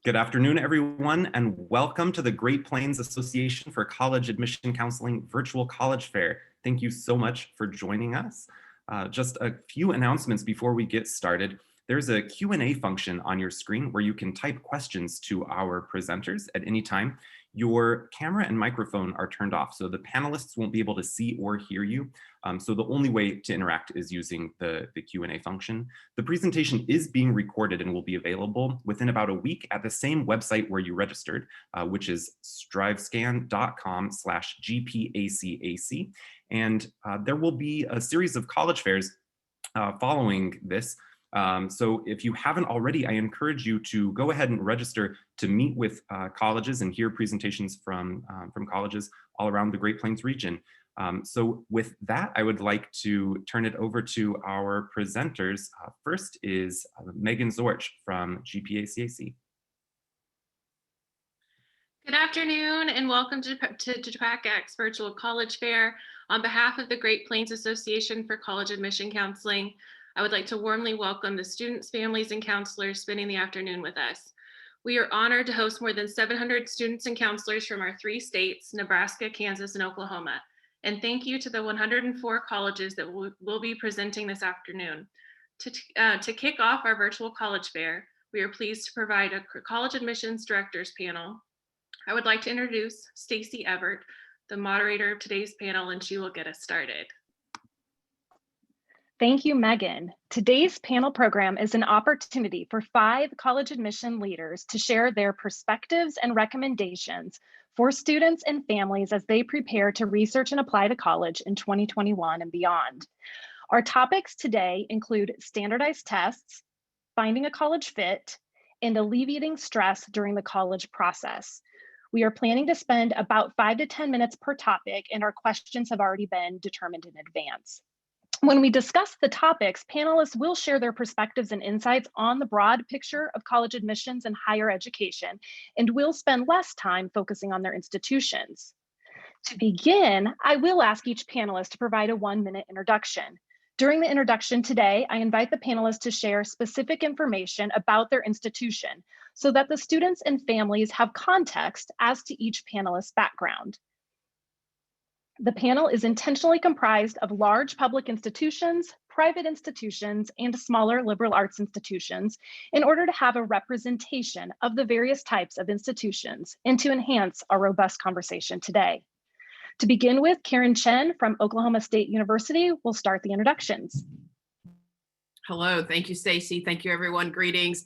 Good afternoon, everyone, and welcome to the Great Plains Association for College Admission Counseling Virtual College Fair. Thank you so much for joining us. Just a few announcements before we get started. There's a Q&A function on your screen where you can type questions to our presenters at any time. Your camera and microphone are turned off, so the panelists won't be able to see or hear you. So the only way to interact is using the Q&A function. The presentation is being recorded and will be available within about a week at the same website where you registered, which is strivescan.com/GPACAC. And there will be a series of college fairs following this. So if you haven't already, I encourage you to go ahead and register to meet with colleges and hear presentations from colleges all around the Great Plains region. So with that, I would like to turn it over to our presenters. First is Megan Zorch from GPACAC. Good afternoon and welcome to JPACAC's Virtual College Fair. On behalf of the Great Plains Association for College Admission Counseling, I would like to warmly welcome the students, families, and counselors spending the afternoon with us. We are honored to host more than 700 students and counselors from our 3 states, Nebraska, Kansas, and Oklahoma. And thank you to the 104 colleges that will be presenting this afternoon. To kick off our virtual college fair, we are pleased to provide a college admissions directors panel. I would like to introduce Stacy Everett, the moderator of today's panel, and she will get us started. Thank you, Megan. Today's panel program is an opportunity for 5 college admission leaders to share their perspectives and recommendations for students and families as they prepare to research and apply to college in 2021 and beyond. Our topics today include standardized tests, finding a college fit, and alleviating stress during the college process. We are planning to spend about 5 to 10 minutes per topic, and our questions have already been determined in advance. When we discuss the topics, panelists will share their perspectives and insights on the broad picture of college admissions and higher education, and will spend less time focusing on their institutions. To begin, I will ask each panelist to provide a 1-minute introduction. During the introduction today, I invite the panelists to share specific information about their institution so that the students and families have context as to each panelist's background. The panel is intentionally comprised of large public institutions, private institutions, and smaller liberal arts institutions in order to have a representation of the various types of institutions and to enhance our robust conversation today. To begin with, Chen from Oklahoma State University will start the introductions. Hello, thank you, Stacy. Thank you, everyone. Greetings,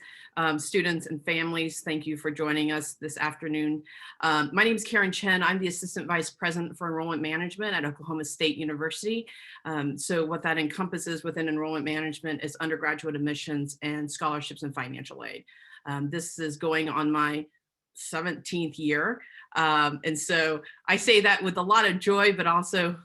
students and families. Thank you for joining us this afternoon. My name is Chen. I'm the Assistant Vice President for Enrollment Management at Oklahoma State University. So what that encompasses within enrollment management is undergraduate admissions and scholarships and financial aid. This is going on my 17th year. And so I say that with a lot of joy, but also,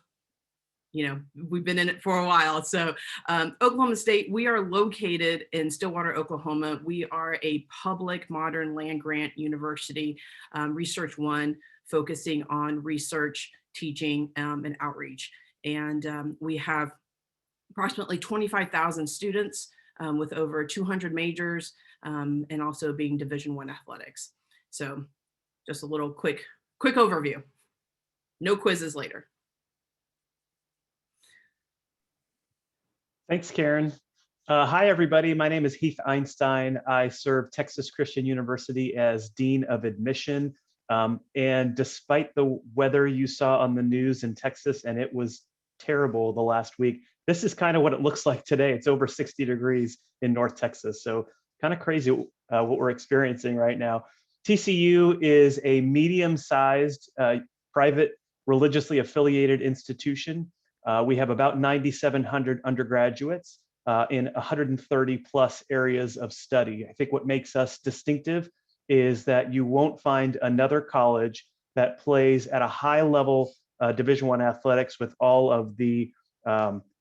you know, we've been in it for a while. So Oklahoma State, we are located in Stillwater, Oklahoma. We are a public modern land grant university, Research One, focusing on research, teaching, and outreach. And we have approximately 25,000 students with over 200 majors and also being Division I athletics. So just a little quick overview. No quizzes later. Thanks, Karen. Hi, everybody. My name is Heath Einstein. I serve Texas Christian University as Dean of Admission. And despite the weather you saw on the news in Texas, and it was terrible the last week, this is kind of what it looks like today. It's over 60 degrees in North Texas. So kind of crazy what we're experiencing right now. TCU is a medium-sized private religiously affiliated institution. We have about 9,700 undergraduates in 130 plus areas of study. I think what makes us distinctive is that you won't find another college that plays at a high level Division I athletics with all of the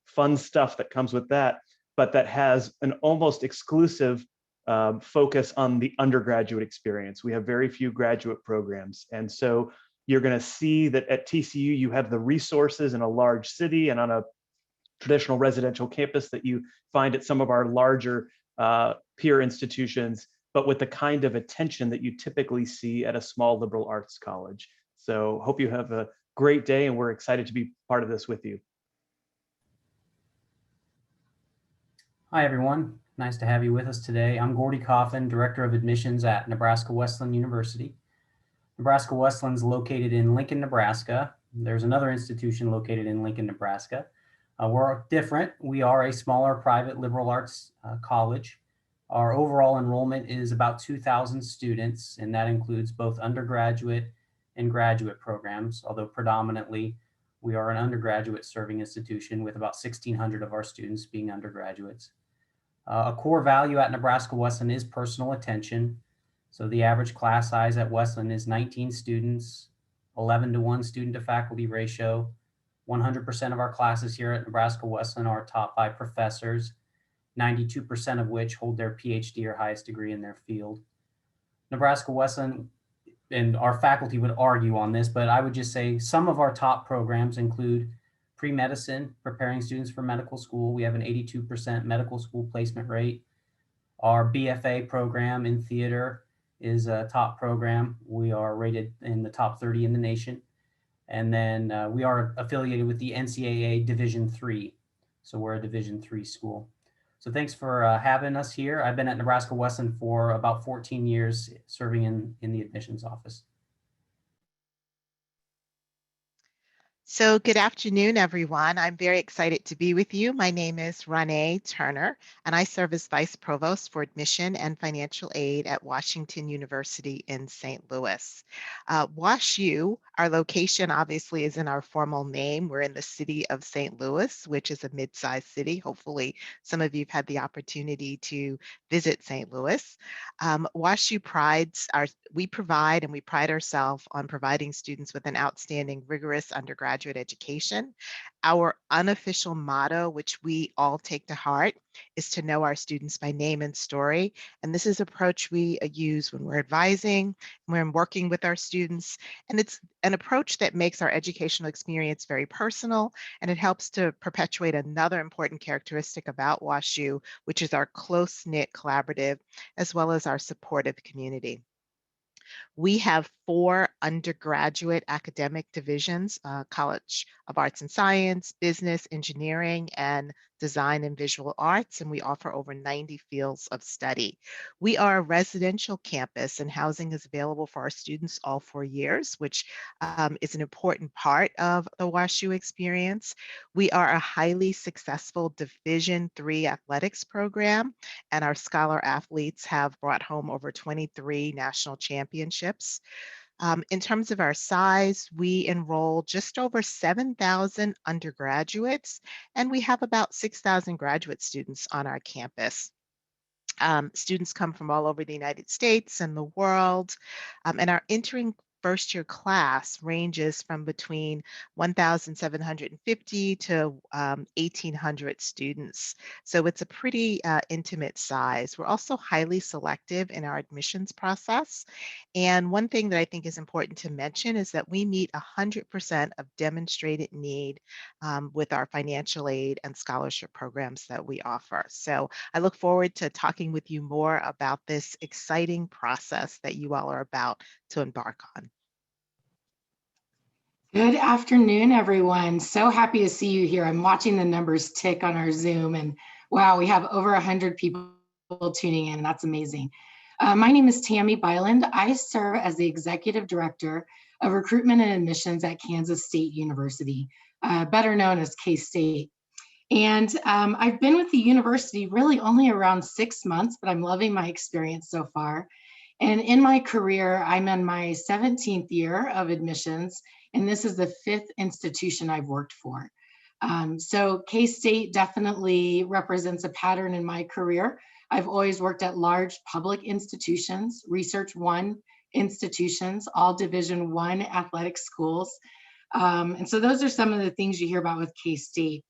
fun stuff that comes with that, but that has an almost exclusive focus on the undergraduate experience. We have very few graduate programs. And so you're going to see that at TCU, you have the resources in a large city and on a traditional residential campus that you find at some of our larger peer institutions. but with the kind of attention that you typically see at a small liberal arts college. So hope you have a great day, and we're excited to be part of this with you. Hi, everyone. Nice to have you with us today. I'm Gordy Coffin, Director of Admissions at Nebraska Western University. Nebraska Western is located in Lincoln, Nebraska. There's another institution located in Lincoln, Nebraska. We're different. We are a smaller private liberal arts college. Our overall enrollment is about 2,000 students, and that includes both undergraduate and graduate programs, although predominantly we are an undergraduate serving institution with about 1,600 of our students being undergraduates. A core value at Nebraska Wesleyan is personal attention. So the average class size at Wesleyan is 19 students, 11-to-1 student to faculty ratio. 100% of our classes here at Nebraska Wesleyan are taught by professors, 92% of which hold their PhD or highest degree in their field. Nebraska Wesleyan, and our faculty would argue on this, but I would just say some of our top programs include pre-medicine, preparing students for medical school. We have an 82% medical school placement rate. Our BFA program in theater is a top program. We are rated in the top 30 in the nation. And then we are affiliated with the NCAA Division III. So we're a Division III school. So thanks for having us here. I've been at Nebraska Wesleyan for about 14 years serving in the admissions office. So good afternoon, everyone. I'm very excited to be with you. My name is Ronné Turner, and I serve as Vice Provost for Admission and Financial Aid at Washington University in St. Louis. WashU, our location obviously is in our formal name. We're in the city of St. Louis, which is a mid-sized city. Hopefully, some of you have had the opportunity to visit St. Louis. WashU we pride ourselves on providing students with an outstanding, rigorous undergraduate education. Our unofficial motto, which we all take to heart, is to know our students by name and story. And this is an approach we use when we're advising, when we're working with our students. And it's an approach that makes our educational experience very personal, and it helps to perpetuate another important characteristic about WashU, which is our close-knit collaborative, as well as our supportive community. We have 4 undergraduate academic divisions, College of Arts and Science, Business, Engineering, and Design and Visual Arts, and we offer over 90 fields of study. We are a residential campus, and housing is available for our students all 4 years, which is an important part of the WashU experience. We are a highly successful Division III athletics program, and our scholar athletes have brought home over 23 national championships. In terms of our size, we enroll just over 7,000 undergraduates, and we have about 6,000 graduate students on our campus. Students come from all over the United States and the world, and our entering first-year class ranges from between 1,750 to 1,800 students. So it's a pretty intimate size. We're also highly selective in our admissions process. And one thing that I think is important to mention is that we meet 100% of demonstrated need with our financial aid and scholarship programs that we offer. So I look forward to talking with you more about this exciting process that you all are about to embark on. Good afternoon, everyone. So happy to see you here. I'm watching the numbers tick on our Zoom, and wow, we have over 100 people tuning in. That's amazing. My name is Tammy Byland. I serve as the Executive Director of Recruitment and Admissions at Kansas State University, better known as K-State. And I've been with the university really only around 6 months, but I'm loving my experience so far. And in my career, I'm in my 17th year of admissions, and this is the 5th institution I've worked for. So K-State definitely represents a pattern in my career. I've always worked at large public institutions, Research One institutions, all Division I athletic schools. And so those are some of the things you hear about with K-State.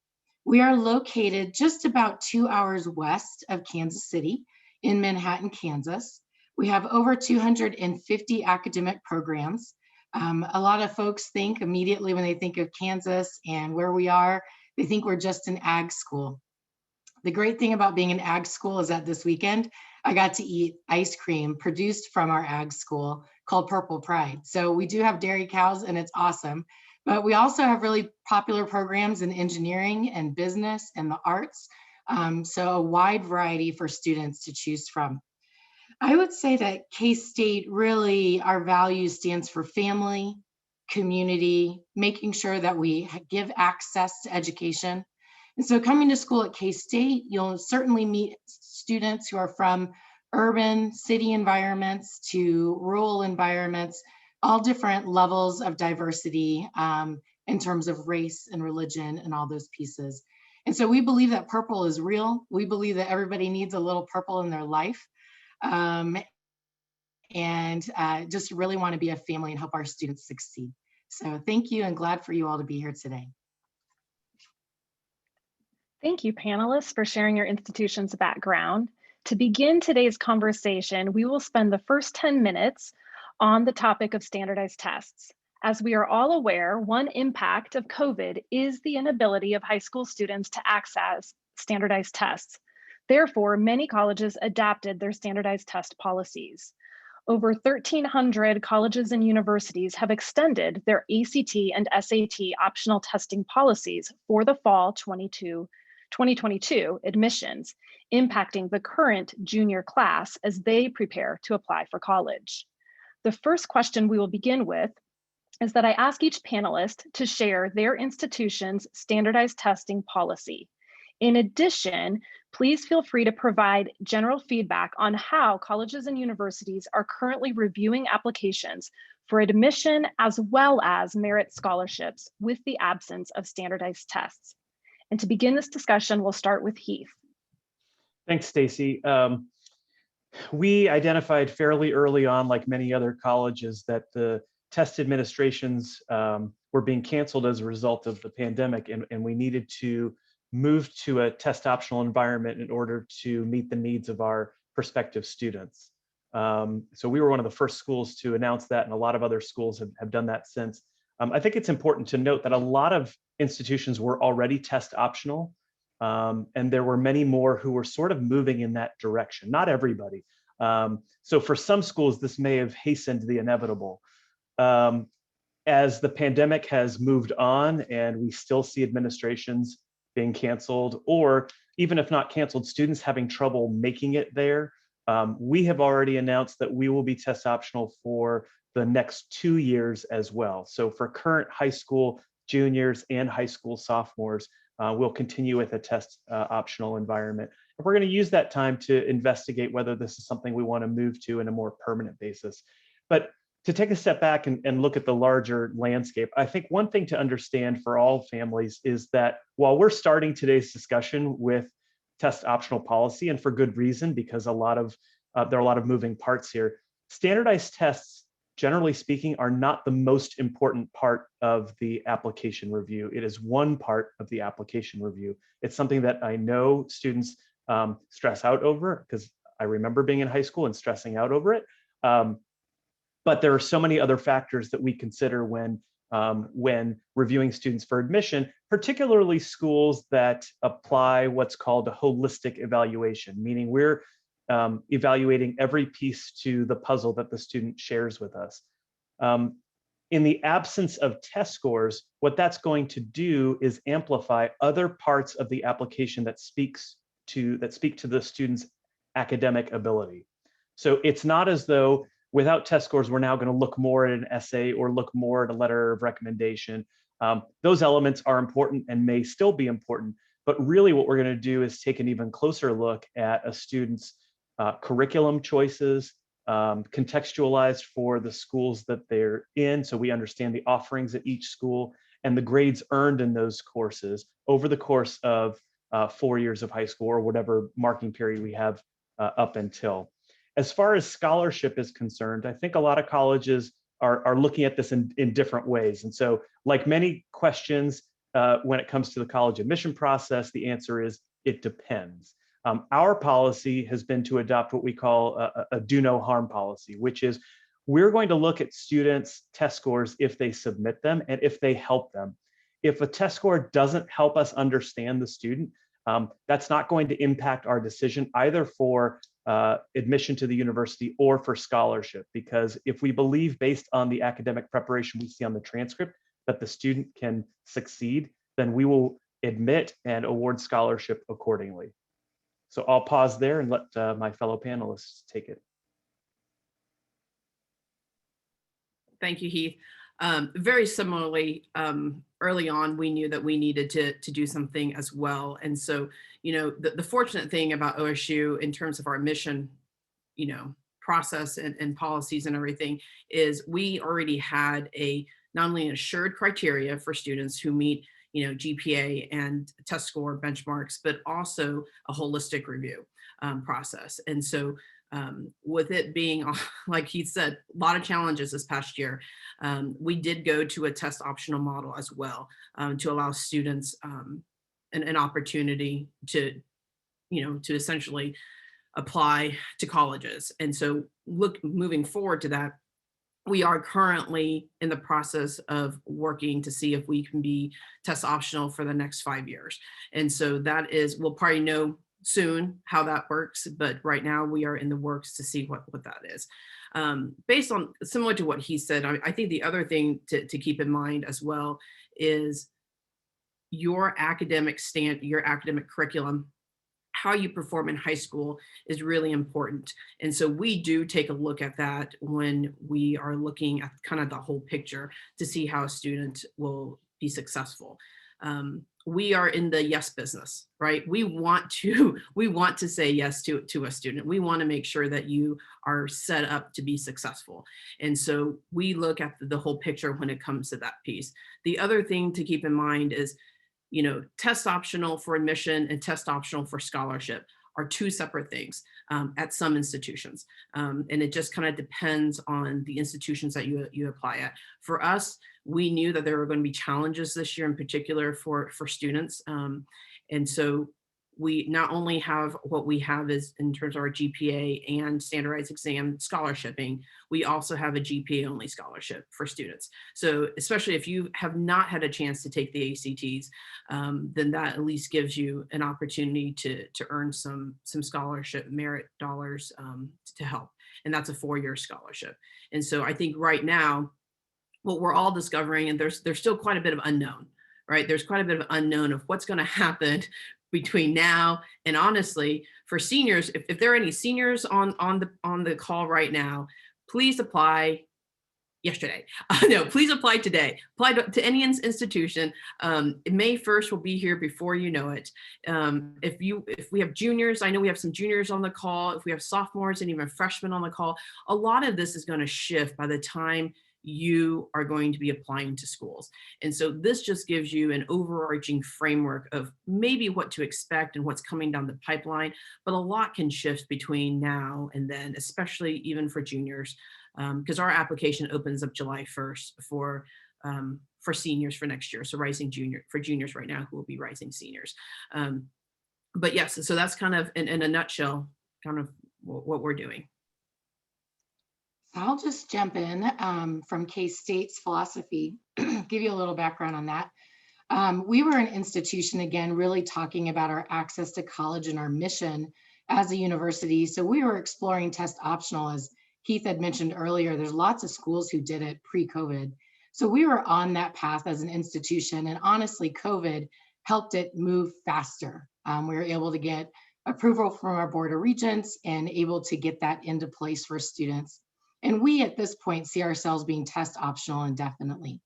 We are located just about 2 hours west of Kansas City in Manhattan, Kansas. We have over 250 academic programs. A lot of folks think immediately when they think of Kansas and where we are, they think we're just an ag school. The great thing about being an ag school is that this weekend, I got to eat ice cream produced from our ag school called Purple Pride. So we do have dairy cows and it's awesome. But we also have really popular programs in engineering and business and the arts. So a wide variety for students to choose from. I would say that K-State really, our value stands for family, community, making sure that we give access to education. And so coming to school at K-State, you'll certainly meet students who are from urban city environments to rural environments, all different levels of diversity in terms of race and religion and all those pieces. And so we believe that purple is real. We believe that everybody needs a little purple in their life. Just really want to be a family and help our students succeed. So thank you and glad for you all to be here today. Thank you, panelists, for sharing your institution's background. To begin today's conversation, we will spend the first 10 minutes on the topic of standardized tests. As we are all aware, one impact of COVID is the inability of high school students to access standardized tests. Therefore, many colleges adapted their standardized test policies. Over 1,300 colleges and universities have extended their ACT and SAT optional testing policies for the fall 2022 admissions, impacting the current junior class as they prepare to apply for college. The first question we will begin with is that I ask each panelist to share their institution's standardized testing policy. In addition, please feel free to provide general feedback on how colleges and universities are currently reviewing applications for admission as well as merit scholarships with the absence of standardized tests. And to begin this discussion, we'll start with Heath. Thanks, Stacy. We identified fairly early on, like many other colleges, that the test administrations were being canceled as a result of the pandemic, and we needed to move to a test optional environment in order to meet the needs of our prospective students. So we were one of the first schools to announce that, and a lot of other schools have done that since. I think it's important to note that a lot of institutions were already test optional, and there were many more who were sort of moving in that direction, not everybody. So for some schools, this may have hastened the inevitable. As the pandemic has moved on and we still see administrations being canceled, or even if not canceled, students having trouble making it there, we have already announced that we will be test optional for the next 2 years as well. So for current high school juniors and high school sophomores, we'll continue with a test optional environment. And we're going to use that time to investigate whether this is something we want to move to in a more permanent basis. But to take a step back and look at the larger landscape, I think one thing to understand for all families is that while we're starting today's discussion with test optional policy, and for good reason, because there are a lot of moving parts here, standardized tests, generally speaking, are not the most important part of the application review. It is one part of the application review. It's something that I know students stress out over, because I remember being in high school and stressing out over it. But there are so many other factors that we consider when reviewing students for admission, particularly schools that apply what's called a holistic evaluation, meaning we're evaluating every piece to the puzzle that the student shares with us. In the absence of test scores, what that's going to do is amplify other parts of the application that speak to the student's academic ability. So it's not as though without test scores, we're now going to look more at an essay or look more at a letter of recommendation. Those elements are important and may still be important, but really what we're going to do is take an even closer look at a student's curriculum choices, contextualized for the schools that they're in, so we understand the offerings at each school and the grades earned in those courses over the course of 4 years of high school or whatever marking period we have up until. As far as scholarship is concerned, I think a lot of colleges are looking at this in different ways. And so like many questions when it comes to the college admission process, the answer is it depends. Our policy has been to adopt what we call a do no harm policy, which is we're going to look at students' test scores if they submit them and if they help them. If a test score doesn't help us understand the student, that's not going to impact our decision either for admission to the university or for scholarship. Because if we believe, based on the academic preparation we see on the transcript, that the student can succeed, then we will admit and award scholarship accordingly. So I'll pause there and let my fellow panelists take it. Thank you, Heath. Very similarly, early on, we knew that we needed to do something as well. And so, the fortunate thing about OSU in terms of our mission, process and policies and everything is we already had not only an assured criteria for students who meet, GPA and test score benchmarks, but also a holistic review process. And so with it being, like Heath said, a lot of challenges this past year, we did go to a test optional model as well to allow students an opportunity to essentially apply to colleges. And so moving forward to that, we are currently in the process of working to see if we can be test optional for the next 5 years. And so we'll probably know soon how that works, but right now we are in the works to see what that is. Based on similar to what he said, I think the other thing to keep in mind as well is your academic curriculum, how you perform in high school is really important. And so we do take a look at that when we are looking at kind of the whole picture to see how a student will be successful. We are in the yes business, right? We want to say yes to a student. We want to make sure that you are set up to be successful. And so we look at the whole picture when it comes to that piece. The other thing to keep in mind is, test optional for admission and test optional for scholarship are two separate things at some institutions. And it just kind of depends on the institutions that you apply at. For us, we knew that there were going to be challenges this year in particular for students. And so we not only have what we have is in terms of our GPA and standardized exam scholarshiping, we also have a GPA only scholarship for students. So especially if you have not had a chance to take the ACTs, then that at least gives you an opportunity to earn some scholarship merit dollars to help. And that's a 4-year scholarship. And so I think right now, what we're all discovering, and there's still quite a bit of unknown, right? There's quite a bit of unknown of what's going to happen between now and honestly for seniors. If there are any seniors on the call right now, please apply yesterday. No, please apply today. Apply to any institution. May 1st will be here before you know it. If we have juniors, I know we have some juniors on the call. If we have sophomores and even freshmen on the call, a lot of this is going to shift by the time you are going to be applying to schools. And so this just gives you an overarching framework of maybe what to expect and what's coming down the pipeline, but a lot can shift between now and then, especially even for juniors, because our application opens up July 1st for seniors for next year. So for juniors right now who will be rising seniors. But yes, so that's kind of in a nutshell, kind of what we're doing. I'll just jump in from K-State's philosophy, give you a little background on that. We were an institution, again, really talking about our access to college and our mission as a university. So we were exploring test optional, as Heath had mentioned earlier. There's lots of schools who did it pre-COVID. So we were on that path as an institution. And honestly, COVID helped it move faster. We were able to get approval from our Board of Regents and able to get that into place for students. And we at this point see ourselves being test optional indefinitely.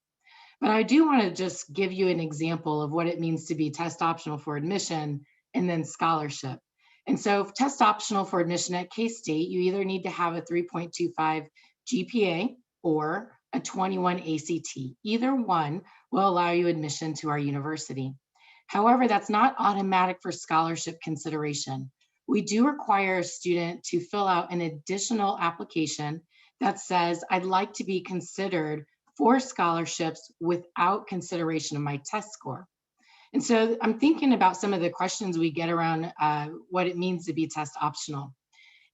But I do want to just give you an example of what it means to be test optional for admission and then scholarship. And so test optional for admission at K-State, you either need to have a 3.25 GPA or a 21 ACT. Either one will allow you admission to our university. However, that's not automatic for scholarship consideration. We do require a student to fill out an additional application that says, I'd like to be considered for scholarships without consideration of my test score. And so I'm thinking about some of the questions we get around what it means to be test optional.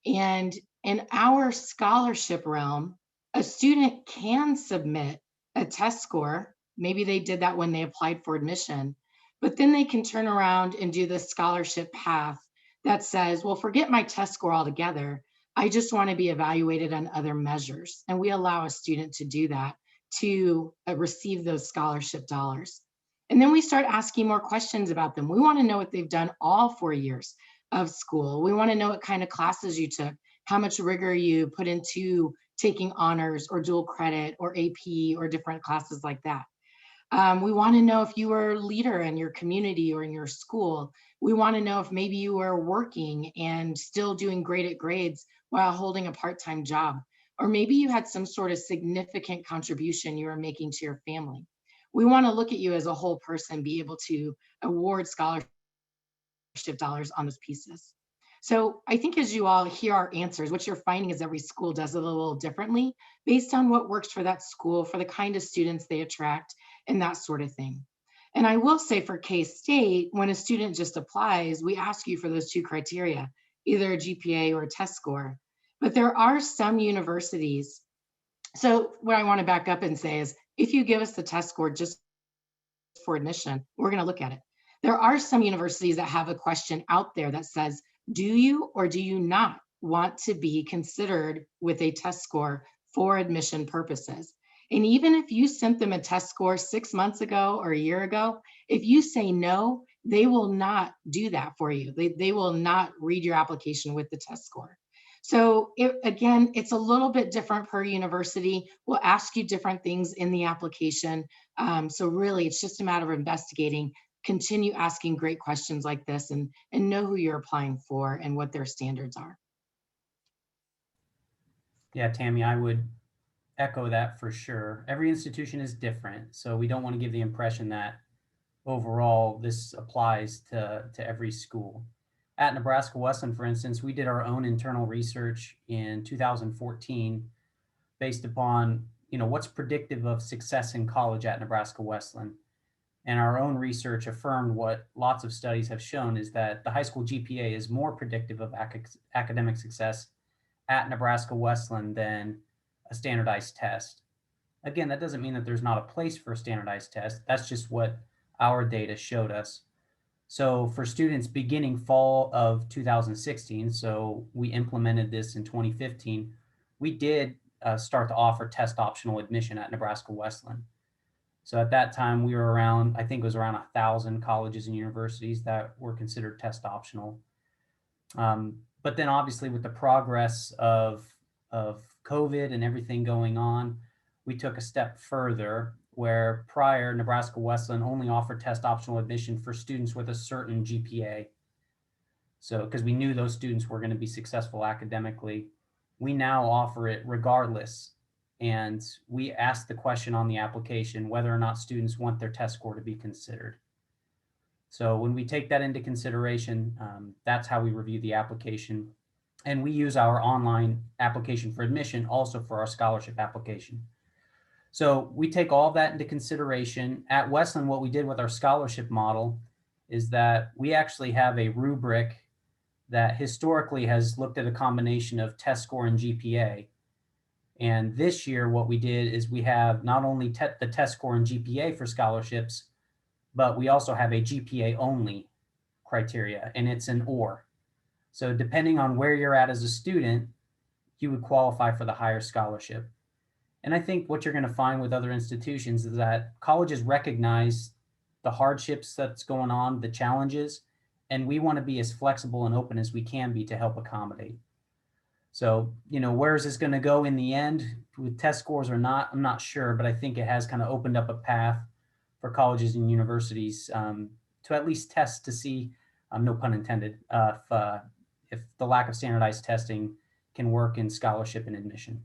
And in our scholarship realm, a student can submit a test score. Maybe they did that when they applied for admission, but then they can turn around and do the scholarship path that says, well, forget my test score altogether. I just want to be evaluated on other measures. And we allow a student to do that to receive those scholarship dollars. And then we start asking more questions about them. We want to know what they've done all 4 years of school. We want to know what kind of classes you took, how much rigor you put into taking honors or dual credit or AP or different classes like that. We want to know if you were a leader in your community or in your school. We want to know if maybe you were working and still doing great at grades while holding a part-time job, or maybe you had some sort of significant contribution you were making to your family. We want to look at you as a whole person, be able to award scholarship dollars on those pieces. So I think as you all hear our answers, what you're finding is every school does it a little differently based on what works for that school, for the kind of students they attract, and that sort of thing. And I will say for K-State, when a student just applies, we ask you for those two criteria, either a GPA or a test score. But there are some universities. So what I want to back up and say is, if you give us the test score just for admission, we're going to look at it. There are some universities that have a question out there that says, do you or do you not want to be considered with a test score for admission purposes? And even if you sent them a test score 6 months ago or a year ago, if you say no, they will not do that for you. They will not read your application with the test score. So again, it's a little bit different per university. We'll ask you different things in the application. So really, it's just a matter of investigating. Continue asking great questions like this and know who you're applying for and what their standards are. Yeah, Tammy, I would echo that for sure. Every institution is different, so we don't want to give the impression that overall this applies to every school. At Nebraska Western, for instance, we did our own internal research in 2014 based upon, what's predictive of success in college at Nebraska Western. And our own research affirmed what lots of studies have shown is that the high school GPA is more predictive of academic success at Nebraska Western than a standardized test. Again, that doesn't mean that there's not a place for a standardized test. That's just what our data showed us. So for students beginning fall of 2016, so we implemented this in 2015, we did start to offer test optional admission at Nebraska Western. So at that time we were around, I think it was around 1,000 colleges and universities that were considered test optional. But then obviously with the progress of COVID and everything going on, we took a step further where prior Nebraska Wesleyan only offered test optional admission for students with a certain GPA. So because we knew those students were going to be successful academically, we now offer it regardless. And we ask the question on the application whether or not students want their test score to be considered. So when we take that into consideration, that's how we review the application. And we use our online application for admission also for our scholarship application. So we take all that into consideration. At Wesleyan, what we did with our scholarship model is that we actually have a rubric that historically has looked at a combination of test score and GPA. And this year, what we did is we have not only the test score and GPA for scholarships, but we also have a GPA only criteria, and it's an or. So depending on where you're at as a student, you would qualify for the higher scholarship. And I think what you're going to find with other institutions is that colleges recognize the hardships that's going on, the challenges, and we want to be as flexible and open as we can be to help accommodate. So, where is this going to go in the end with test scores or not? I'm not sure, but I think it has kind of opened up a path for colleges and universities to at least test to see, no pun intended, if the lack of standardized testing can work in scholarship and admission.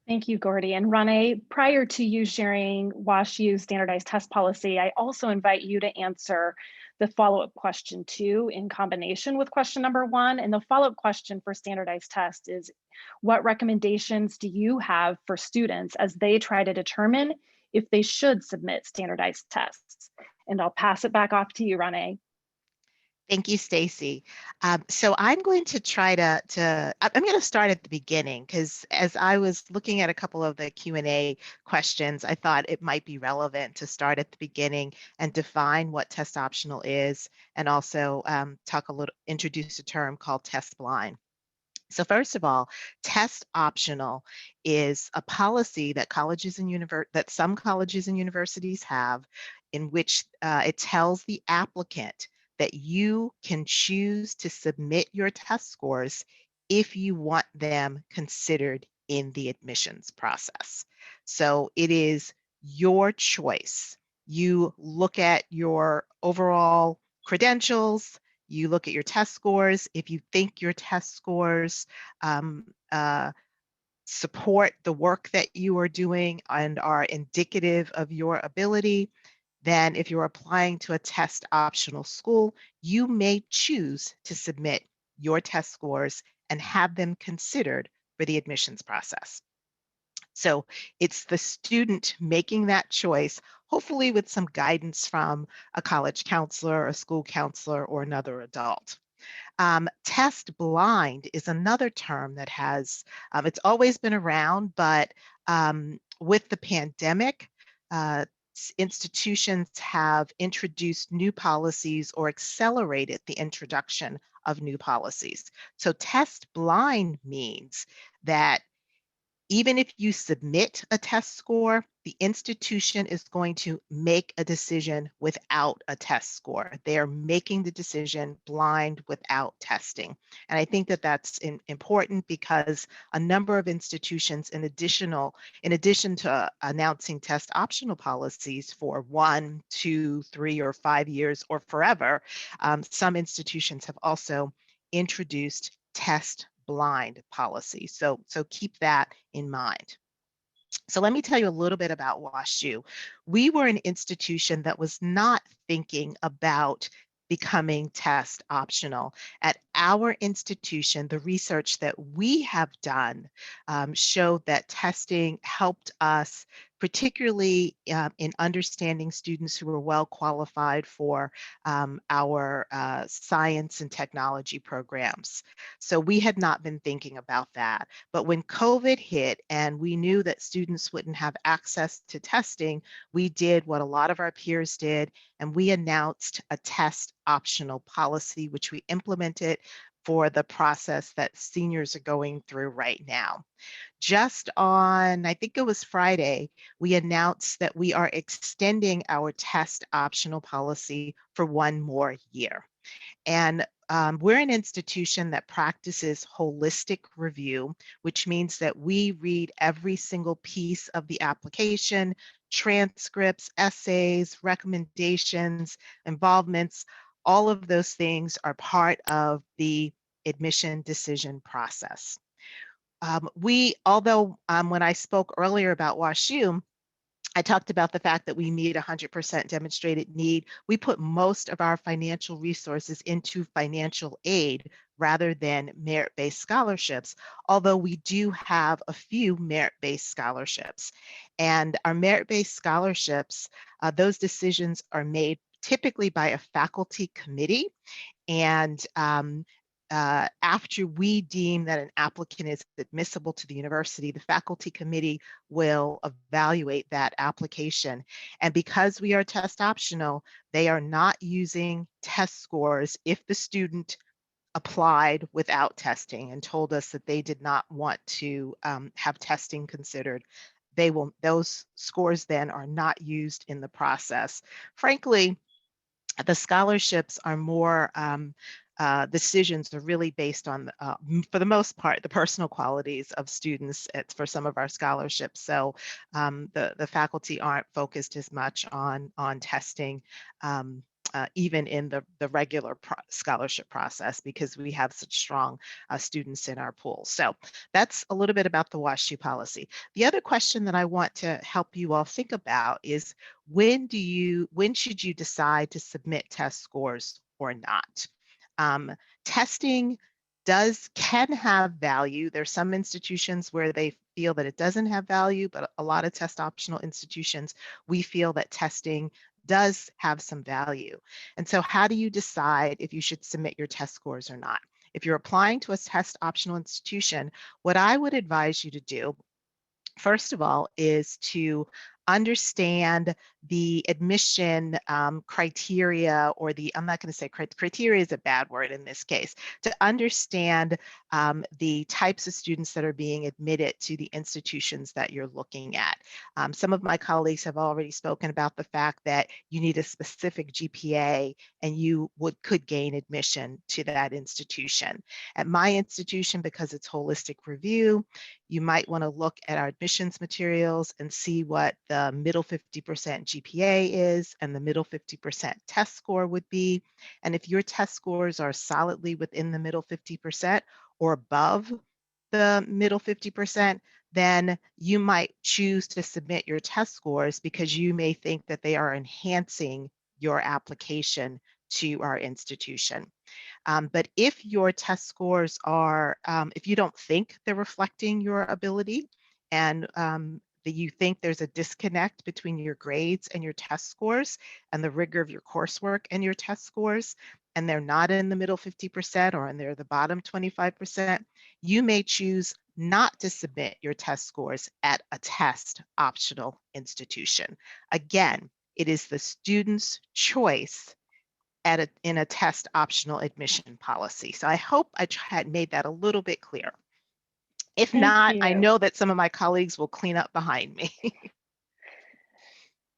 Thank you, Gordy. And Ronné, prior to you sharing WashU's standardized test policy, I also invite you to answer the follow-up question 2 in combination with question number 1. And the follow-up question for standardized test is, what recommendations do you have for students as they try to determine if they should submit standardized tests? And I'll pass it back off to you, Ronné. Thank you, Stacy. So I'm going to try I'm going to start at the beginning because as I was looking at a couple of the Q&A questions, I thought it might be relevant to start at the beginning and define what test optional is, and also introduce a term called test blind. So first of all, test optional is a policy that some colleges and universities have, in which it tells the applicant that you can choose to submit your test scores if you want them considered in the admissions process. So it is your choice. You look at your overall credentials, you look at your test scores. If you think your test scores support the work that you are doing and are indicative of your ability, then if you're applying to a test optional school, you may choose to submit your test scores and have them considered for the admissions process. So it's the student making that choice, hopefully with some guidance from a college counselor, a school counselor, or another adult. Test blind is another term that it's always been around, but with the pandemic, institutions have introduced new policies or accelerated the introduction of new policies. So test blind means that even if you submit a test score, the institution is going to make a decision without a test score. They are making the decision blind without testing. And I think that that's important because a number of institutions, in addition to announcing test optional policies for 1, 2, 3, or 5 years or forever, some institutions have also introduced test blind policy. So keep that in mind. So let me tell you a little bit about WashU. We were an institution that was not thinking about becoming test optional. At our institution, the research that we have done showed that testing helped us, particularly in understanding students who were well qualified for our science and technology programs. So we had not been thinking about that. But when COVID hit and we knew that students wouldn't have access to testing, we did what a lot of our peers did, and we announced a test optional policy, which we implemented for the process that seniors are going through right now. Just on, I think it was Friday, we announced that we are extending our test optional policy for 1 more year. And we're an institution that practices holistic review, which means that we read every single piece of the application, transcripts, essays, recommendations, involvements. All of those things are part of the admission decision process. Although when I spoke earlier about WashU, I talked about the fact that we need 100% demonstrated need. We put most of our financial resources into financial aid rather than merit-based scholarships, although we do have a few merit-based scholarships. And our merit-based scholarships, those decisions are made typically by a faculty committee. And after we deem that an applicant is admissible to the university, the faculty committee will evaluate that application. And because we are test optional, they are not using test scores if the student applied without testing and told us that they did not want to have testing considered. Those scores then are not used in the process. Frankly, the scholarships are more decisions are really based on, for the most part, the personal qualities of students for some of our scholarships. So the faculty aren't focused as much on testing, even in the regular scholarship process, because we have such strong students in our pool. So that's a little bit about the WashU policy. The other question that I want to help you all think about is when should you decide to submit test scores or not? Testing can have value. There's some institutions where they feel that it doesn't have value, but a lot of test optional institutions, we feel that testing does have some value. And so how do you decide if you should submit your test scores or not? If you're applying to a test optional institution, what I would advise you to do, first of all, is to understand the admission criteria, or I'm not going to say criteria is a bad word in this case, to understand the types of students that are being admitted to the institutions that you're looking at. Some of my colleagues have already spoken about the fact that you need a specific GPA and you could gain admission to that institution. At my institution, because it's holistic review, you might want to look at our admissions materials and see what the middle 50% GPA is and the middle 50% test score would be. And if your test scores are solidly within the middle 50% or above the middle 50%, then you might choose to submit your test scores because you may think that they are enhancing your application to our institution. But if your test scores are, if you don't think they're reflecting your ability, and that you think there's a disconnect between your grades and your test scores and the rigor of your coursework and your test scores, and they're not in the middle 50% or and they're the bottom 25%, you may choose not to submit your test scores at a test optional institution. Again, it is the student's choice in a test optional admission policy. So I hope I had made that a little bit clear. If not, I know that some of my colleagues will clean up behind me.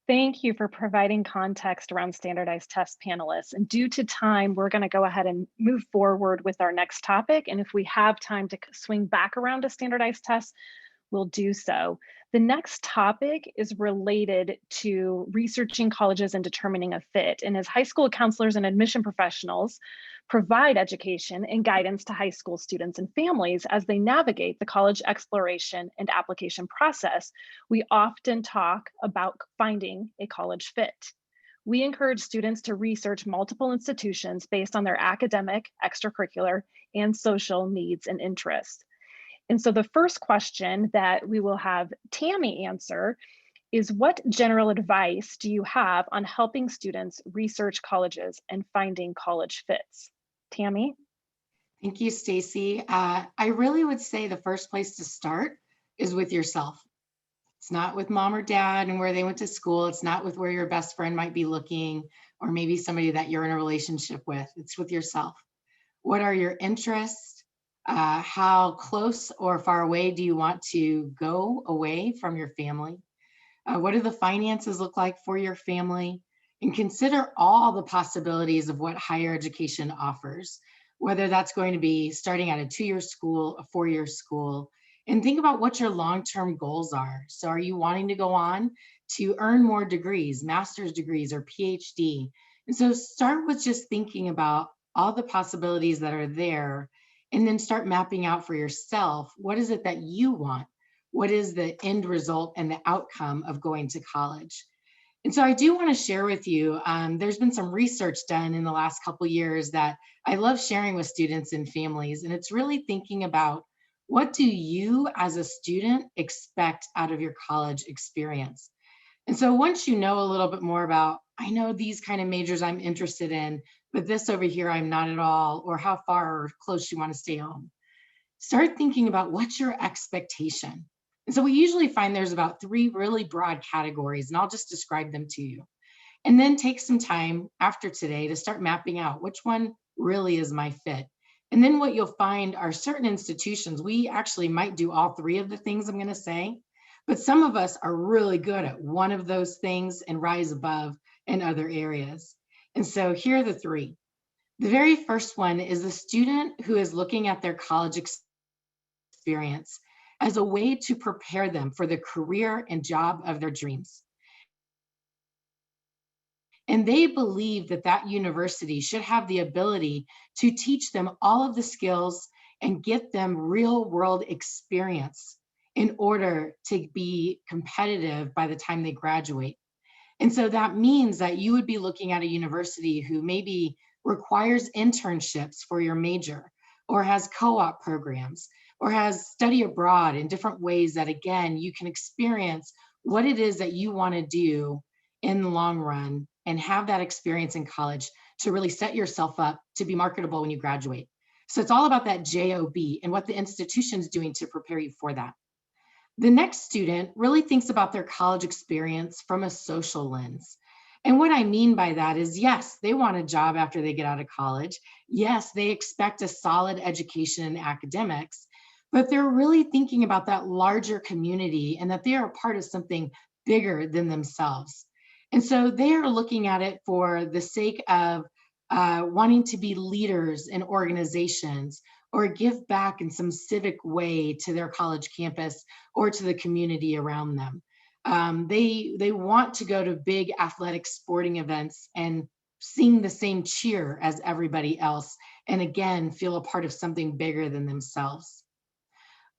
Thank you for providing context around standardized test panelists. And due to time, we're going to go ahead and move forward with our next topic. And if we have time to swing back around to standardized tests, we'll do so. The next topic is related to researching colleges and determining a fit. And as high school counselors and admission professionals provide education and guidance to high school students and families as they navigate the college exploration and application process, we often talk about finding a college fit. We encourage students to research multiple institutions based on their academic, extracurricular, and social needs and interests. And so the first question that we will have Tammy answer is, what general advice do you have on helping students research colleges and finding college fits? Tammy? Thank you, Stacy. I really would say the first place to start is with yourself. It's not with mom or dad and where they went to school. It's not with where your best friend might be looking, or maybe somebody that you're in a relationship with. It's with yourself. What are your interests? How close or far away do you want to go away from your family? What do the finances look like for your family? And consider all the possibilities of what higher education offers, whether that's going to be starting at a 2-year school, a 4-year school, and think about what your long-term goals are. So are you wanting to go on to earn more degrees, master's degrees or PhD? And so start with just thinking about all the possibilities that are there, and then start mapping out for yourself, what is it that you want? What is the end result and the outcome of going to college? And so I do want to share with you, there's been some research done in the last couple of years that I love sharing with students and families. And it's really thinking about, what do you as a student expect out of your college experience? And so once you know a little bit more about, I know these kind of majors I'm interested in, but this over here I'm not at all, or how far or close you want to stay home, start thinking about what's your expectation. And so we usually find there's about 3 really broad categories, and I'll just describe them to you. And then take some time after today to start mapping out which one really is my fit. And then what you'll find are certain institutions, we actually might do all 3 of the things I'm going to say, but some of us are really good at one of those things and rise above in other areas. And so here are the 3. The very first one is the student who is looking at their college experience as a way to prepare them for the career and job of their dreams. And they believe that that university should have the ability to teach them all of the skills and get them real world experience in order to be competitive by the time they graduate. And so that means that you would be looking at a university who maybe requires internships for your major, or has co-op programs, or has study abroad in different ways that, again, you can experience what it is that you want to do in the long run and have that experience in college to really set yourself up to be marketable when you graduate. So it's all about that JOB and what the institution's doing to prepare you for that. The next student really thinks about their college experience from a social lens. And what I mean by that is, yes, they want a job after they get out of college. Yes, they expect a solid education in academics, but they're really thinking about that larger community and that they are a part of something bigger than themselves. And so they are looking at it for the sake of wanting to be leaders in organizations or give back in some civic way to their college campus or to the community around them. They want to go to big athletic sporting events and sing the same cheer as everybody else, and again, feel a part of something bigger than themselves.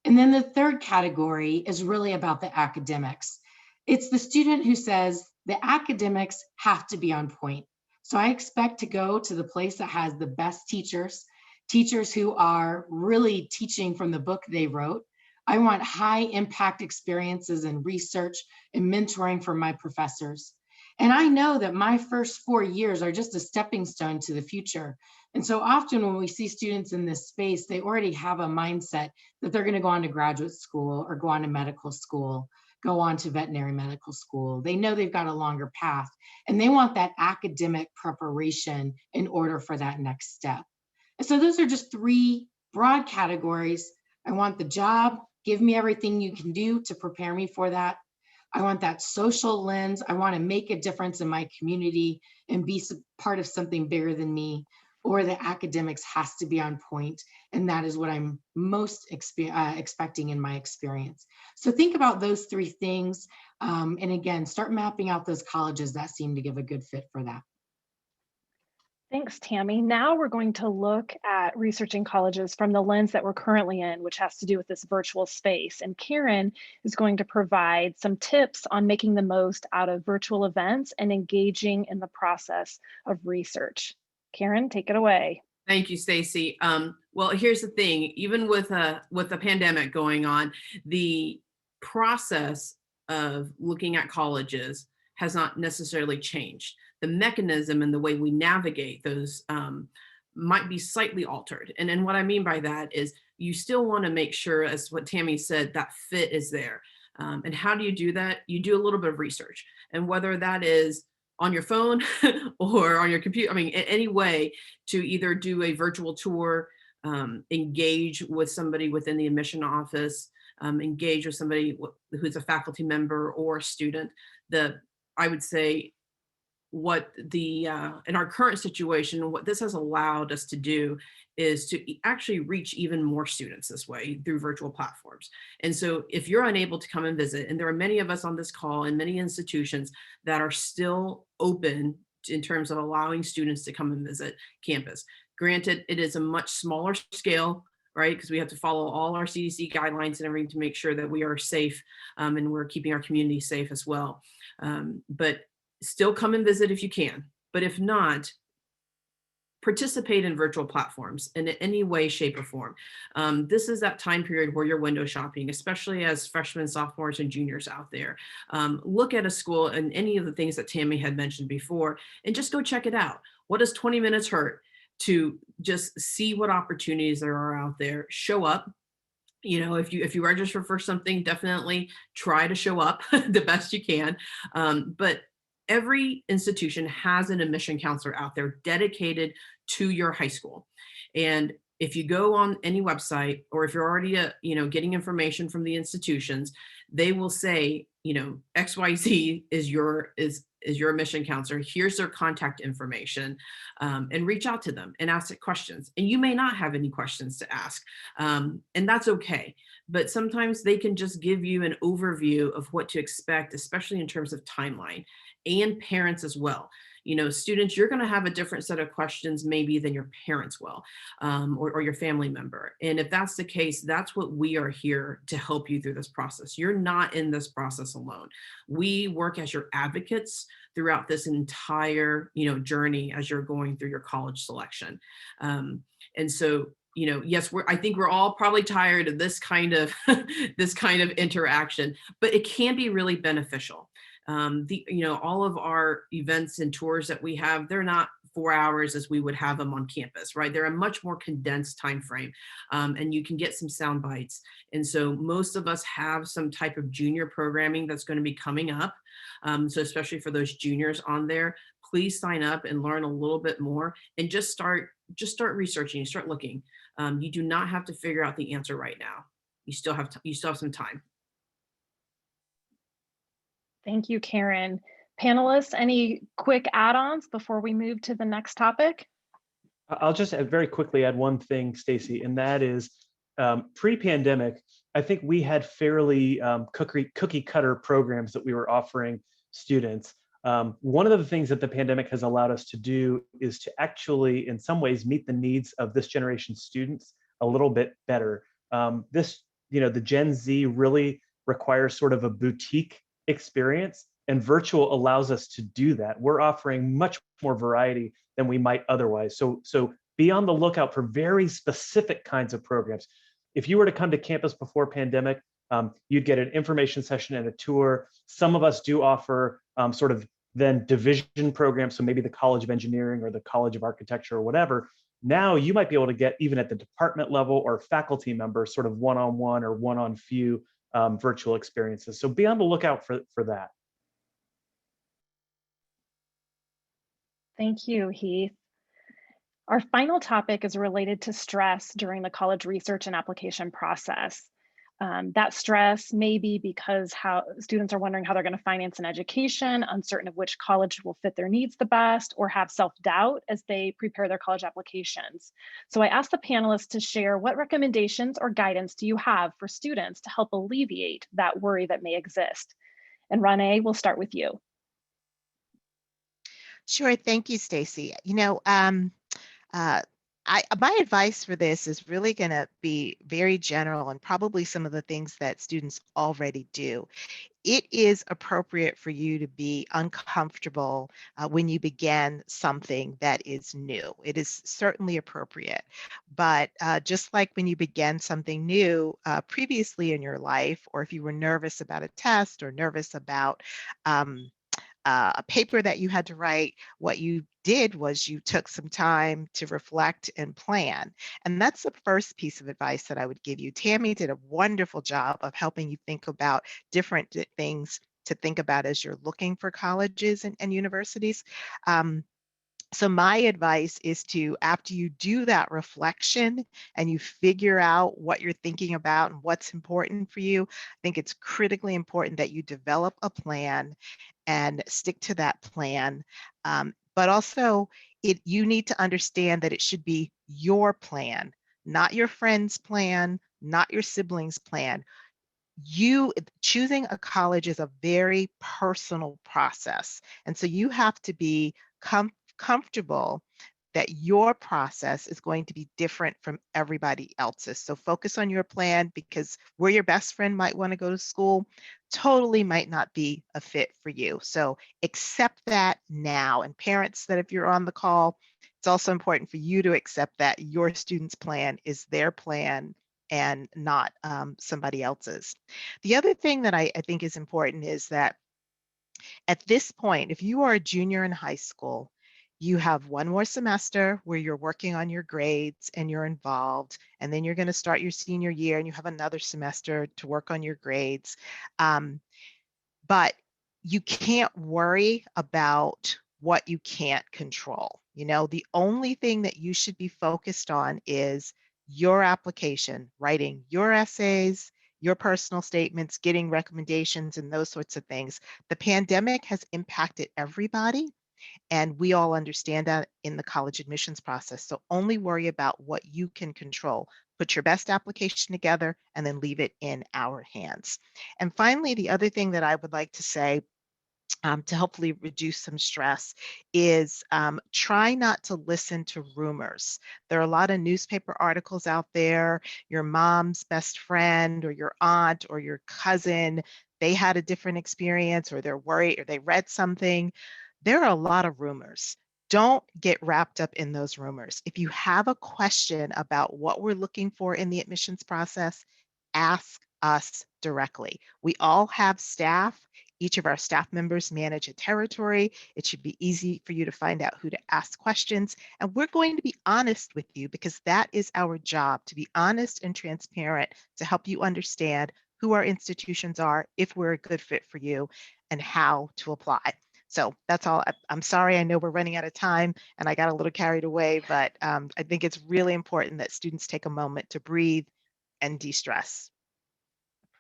And then the third category is really about the academics. It's the student who says the academics have to be on point. So I expect to go to the place that has the best teachers, teachers who are really teaching from the book they wrote. I want high impact experiences in research and mentoring from my professors. And I know that my first 4 years are just a stepping stone to the future. And so often when we see students in this space, they already have a mindset that they're going to go on to graduate school or go on to medical school, go on to veterinary medical school. They know they've got a longer path and they want that academic preparation in order for that next step. And so those are just 3 broad categories. I want the job, give me everything you can do to prepare me for that. I want that social lens. I want to make a difference in my community and be part of something bigger than me, or the academics has to be on point. And that is what I'm most expecting in my experience. So think about those 3 things. And again, start mapping out those colleges that seem to give a good fit for that. Thanks, Tammy. Now we're going to look at researching colleges from the lens that we're currently in, which has to do with this virtual space. And Karen is going to provide some tips on making the most out of virtual events and engaging in the process of research. Karen, take it away. Thank you, Stacy. Well, here's the thing, even with the pandemic going on, the process of looking at colleges has not necessarily changed. The mechanism and the way we navigate those might be slightly altered. And then what I mean by that is you still want to make sure, as what Tammy said, that fit is there. And how do you do that? You do a little bit of research. And whether that is on your phone or on your computer, I mean, any way to either do a virtual tour, engage with somebody within the admission office, engage with somebody who's a faculty member or a student. I would say what in our current situation, what this has allowed us to do is to actually reach even more students this way through virtual platforms. And so if you're unable to come and visit, and there are many of us on this call and many institutions that are still open in terms of allowing students to come and visit campus. Granted, it is a much smaller scale, right? Because we have to follow all our CDC guidelines and everything to make sure that we are safe and we're keeping our community safe as well. But still come and visit if you can. But if not, participate in virtual platforms in any way, shape, or form. This is that time period where you're window shopping, especially as freshmen, sophomores, and juniors out there. Look at a school and any of the things that Tammy had mentioned before, and just go check it out. What does 20 minutes hurt to just see what opportunities there are out there? Show up. You know, if you register for something, definitely try to show up the best you can. But every institution has an admission counselor out there dedicated to your high school. And if you go on any website, or if you're already getting information from the institutions, they will say, XYZ is your admission counselor. Here's their contact information, and reach out to them and ask questions. And you may not have any questions to ask, and that's okay. But sometimes they can just give you an overview of what to expect, especially in terms of timeline, and parents as well. Students, you're going to have a different set of questions maybe than your parents will, or your family member. And if that's the case, that's what we are here to help you through this process. You're not in this process alone. We work as your advocates throughout this entire, journey as you're going through your college selection. And so, yes, I think we're all probably tired of this kind of interaction, but it can be really beneficial. All of our events and tours that we have, they're not 4 hours as we would have them on campus, right? They're a much more condensed time frame, and you can get some sound bites. And so most of us have some type of junior programming that's going to be coming up. So especially for those juniors on there, please sign up and learn a little bit more, and just start researching, start looking. You do not have to figure out the answer right now. You still have some time. Thank you, Karen. Panelists, any quick add-ons before we move to the next topic? I'll just very quickly add one thing, Stacy, and that is pre-pandemic, I think we had fairly cookie cutter programs that we were offering students. One of the things that the pandemic has allowed us to do is to actually, in some ways, meet the needs of this generation students a little bit better. The Gen Z really requires sort of a boutique experience, and virtual allows us to do that. We're offering much more variety than we might otherwise. So be on the lookout for very specific kinds of programs. If you were to come to campus before pandemic, you'd get an information session and a tour. Some of us do offer sort of then division programs, so maybe the College of Engineering or the College of Architecture or whatever. Now you might be able to get, even at the department level or faculty members, sort of one-on-one or one-on-few virtual experiences. So be on the lookout for that. Thank you, Heath. Our final topic is related to stress during the college research and application process. That stress may be because how students are wondering how they're going to finance an education, uncertain of which college will fit their needs the best, or have self-doubt as they prepare their college applications. So I asked the panelists to share what recommendations or guidance do you have for students to help alleviate that worry that may exist. And Ronné, we'll start with you. Sure, thank you, Stacy. My advice for this is really going to be very general and probably some of the things that students already do. It is appropriate for you to be uncomfortable when you begin something that is new. It is certainly appropriate. But just like when you began something new previously in your life, or if you were nervous about a test or nervous about a paper that you had to write, what you did was you took some time to reflect and plan. And that's the first piece of advice that I would give you. Tammy did a wonderful job of helping you think about different things to think about as you're looking for colleges and universities. So my advice is to, after you do that reflection and you figure out what you're thinking about and what's important for you, I think it's critically important that you develop a plan and stick to that plan. But also, you need to understand that it should be your plan, not your friend's plan, not your sibling's plan. Choosing a college is a very personal process. And so you have to be comfortable that your process is going to be different from everybody else's. So focus on your plan, because where your best friend might want to go to school totally might not be a fit for you. So accept that now. And parents, that if you're on the call, it's also important for you to accept that your student's plan is their plan and not somebody else's. The other thing that I think is important is that at this point, if you are a junior in high school, you have one more semester where you're working on your grades and you're involved, and then you're going to start your senior year and you have another semester to work on your grades. But you can't worry about what you can't control. The only thing that you should be focused on is your application, writing your essays, your personal statements, getting recommendations, and those sorts of things. The pandemic has impacted everybody, and we all understand that in the college admissions process. So only worry about what you can control. Put your best application together and then leave it in our hands. And finally, the other thing that I would like to say to hopefully reduce some stress is try not to listen to rumors. There are a lot of newspaper articles out there. Your mom's best friend or your aunt or your cousin, they had a different experience, or they're worried, or they read something. There are a lot of rumors. Don't get wrapped up in those rumors. If you have a question about what we're looking for in the admissions process, ask us directly. We all have staff Each of our staff members manage a territory. It should be easy for you to find out who to ask questions. And we're going to be honest with you because that is our job, to be honest and transparent, to help you understand who our institutions are, if we're a good fit for you, and how to apply. So that's all. I'm sorry, I know we're running out of time and I got a little carried away, but I think it's really important that students take a moment to breathe and de-stress.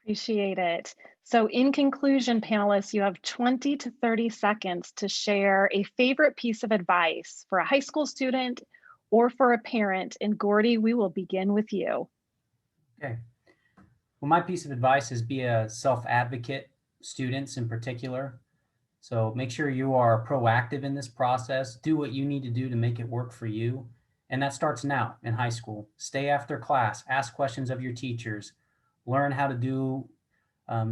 Appreciate it. So in conclusion, panelists, you have 20 to 30 seconds to share a favorite piece of advice for a high school student or for a parent. And Gordy, we will begin with you. Okay. Well, my piece of advice is be a self-advocate, students in particular. So make sure you are proactive in this process. Do what you need to do to make it work for you. And that starts now in high school. Stay after class, ask questions of your teachers, learn how to do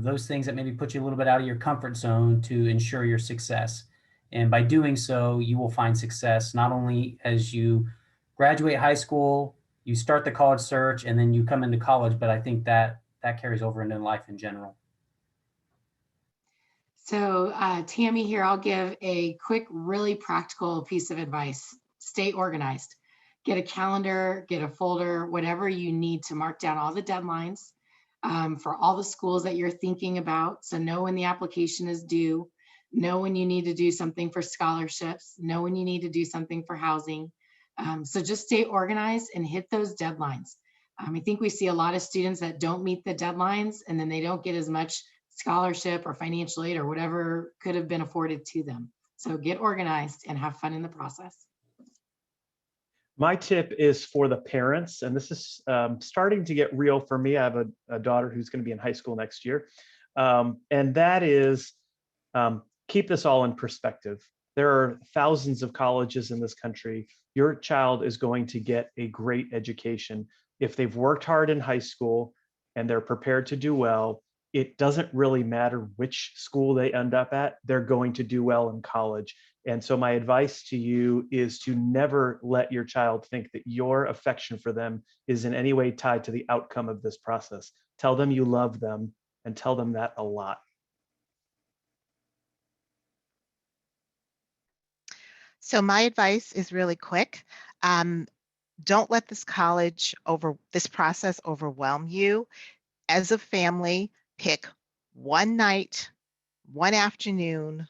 those things that maybe put you a little bit out of your comfort zone to ensure your success. And by doing so, you will find success not only as you graduate high school, you start the college search, and then you come into college, but I think that carries over into life in general. So Tammy here, I'll give a quick, really practical piece of advice. Stay organized. Get a calendar, get a folder, whatever you need to mark down all the deadlines for all the schools that you're thinking about. So know when the application is due, know when you need to do something for scholarships, know when you need to do something for housing. So just stay organized and hit those deadlines. I think we see a lot of students that don't meet the deadlines and then they don't get as much scholarship or financial aid or whatever could have been afforded to them. So get organized and have fun in the process. My tip is for the parents, and this is starting to get real for me. I have a daughter who's going to be in high school next year. And that is keep this all in perspective. There are thousands of colleges in this country. Your child is going to get a great education. If they've worked hard in high school and they're prepared to do well, it doesn't really matter which school they end up at, they're going to do well in college. And so my advice to you is to never let your child think that your affection for them is in any way tied to the outcome of this process. Tell them you love them and tell them that a lot. So my advice is really quick. Don't let this process overwhelm you. As a family, pick one night, one afternoon,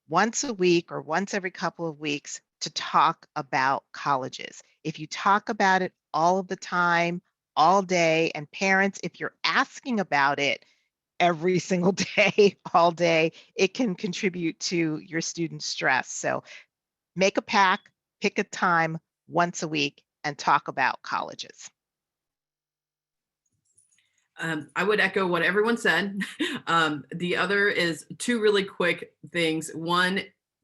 once a week or once every couple of weeks to talk about colleges. If you talk about it all of the time, all day, and parents, if you're asking about it every single day, all day, it can contribute to your students' stress. So make a pact, pick a time once a week, and talk about colleges. I would echo what everyone said. The other is two really quick things. One,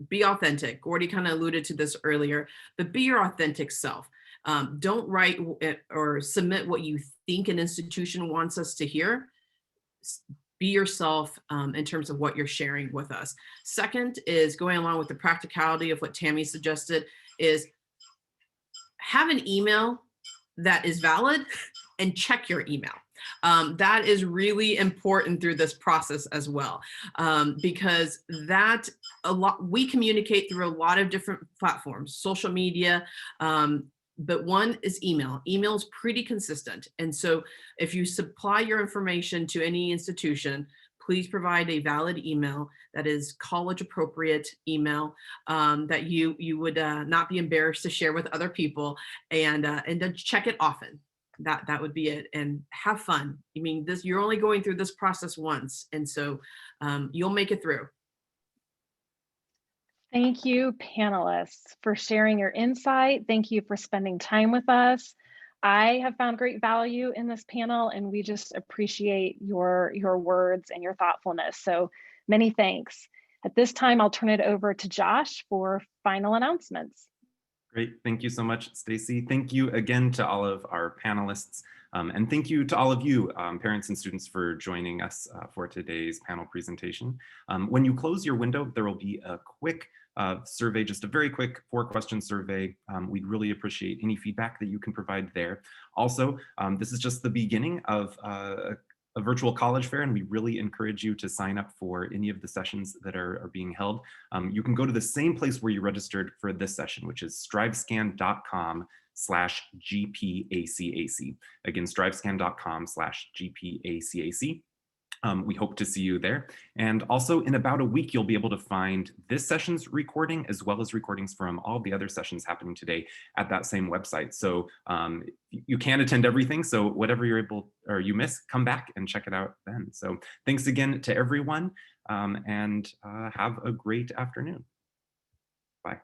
be authentic. Gordy kind of alluded to this earlier, but be your authentic self. Don't write or submit what you think an institution wants us to hear. Be yourself in terms of what you're sharing with us. Second is going along with the practicality of what Tammy suggested is have an email that is valid and check your email. That is really important through this process as well, because we communicate through a lot of different platforms, social media, but one is email. Email is pretty consistent. And so if you supply your information to any institution, please provide a valid email that is college appropriate email that you would not be embarrassed to share with other people, and then check it often. That would be it, and have fun. I mean, you're only going through this process once, and so you'll make it through. Thank you, panelists, for sharing your insight. Thank you for spending time with us. I have found great value in this panel, and we just appreciate your words and your thoughtfulness. So many thanks. At this time, I'll turn it over to Josh for final announcements. Great. Thank you so much, Stacy. Thank you again to all of our panelists. And thank you to all of you, parents and students, for joining us for today's panel presentation. When you close your window, there will be a quick survey, just a very quick 4-question survey. We'd really appreciate any feedback that you can provide there. Also, this is just the beginning of a a virtual college fair, and we really encourage you to sign up for any of the sessions that are being held. You can go to the same place where you registered for this session, which is strivescan.com/GPACAC. Again, strivescan.com/GPACAC. We hope to see you there. And also in about a week, you'll be able to find this session's recording as well as recordings from all the other sessions happening today at that same website. So you can't attend everything. So whatever you're able or you miss, come back and check it out then. So thanks again to everyone and have a great afternoon. Bye.